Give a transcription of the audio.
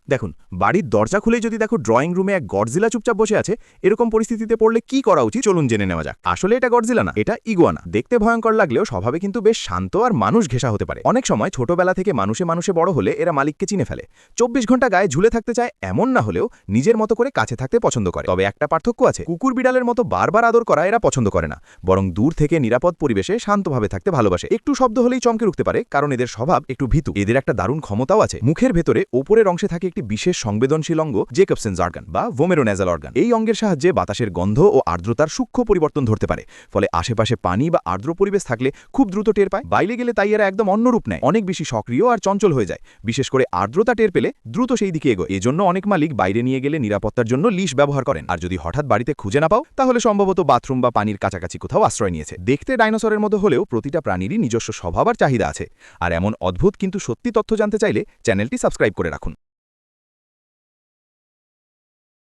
দেখুন, বাড়ির দরজা খুলেই যদি দেখো ড্রয়িং রুমে এক গডজিলা চুপচাপ বসে আছে, এরকম পরিস্থিতিতে পড়লে কি করা উচিত চলুন জেনে নেওয়া যাক। আসলে এটা গডজিলা না, এটা ইগুয়ানা। দেখতে ভয়ঙ্কর লাগলেও স্বভাবে কিন্তু বেশ শান্ত আর মানুষ ঘেঁষা হতে পারে। অনেক সময় ছোটবেলা থেকে মানুষে মানুষে বড় হলে এরা মালিককে চিনে ফেলে। 24 ঘন্টা গায়ে ঝুলে থাকতে চায় এমন না হলেও নিজের মতো করে কাছে থাকতে পছন্দ করে। তবে একটা পার্থক্য আছে, কুকুর বিড়ালের মতো বারবার আদর করা এরা পছন্দ করে না, বরং দূর থেকে নিরাপদ পরিবেশে শান্তভাবে থাকতে ভালোবাসে। একটু শব্দ হলেই চমকে উঠতে পারে, কারণ এদের স্বভাব একটু ভীতু। এদের একটা দারুণ ক্ষমতাও আছে, মুখের ভেতরে ওপরের অংশে থাকে একটি বিশেষ সংবেদনশীল অঙ্গ, জেকবসেনস অর্গান বা ভোমেরোন্যাজাল অর্গান। এই অঙ্গের সাহায্যে বাতাসের গন্ধ ও আর্দ্রতার সূক্ষ্ম পরিবর্তন ধরতে পারে, ফলে আশেপাশে পানি বা আর্দ্র পরিবেশ থাকলে খুব দ্রুত টের পায়। বাইরে গেলে তাই এরা একদম অন্য রূপ নেয়, অনেক বেশি সক্রিয় আর চঞ্চল হয়ে যায়। বিশেষ করে আর্দ্রতা টের পেলে দ্রুত সেই দিকে এগোয়। এজন্য অনেক মালিক বাইরে নিয়ে গেলে নিরাপত্তার জন্য লিশ ব্যবহার করেন। আর যদি হঠাৎ বাড়িতে খুঁজে না পাও, তাহলে সম্ভবত বাথরুম বা পানির কাছাকাছি কোথাও আশ্রয় নিয়েছে। দেখতে ডাইনোসরের মতো হলেও প্রতিটা প্রাণীরই নিজস্ব স্বভাব আর চাহিদা আছে। আর এমন অদ্ভুত কিন্তু সত্যি তথ্য জানতে চাইলে চ্যানেলটি সাবস্ক্রাইব করে রাখুন।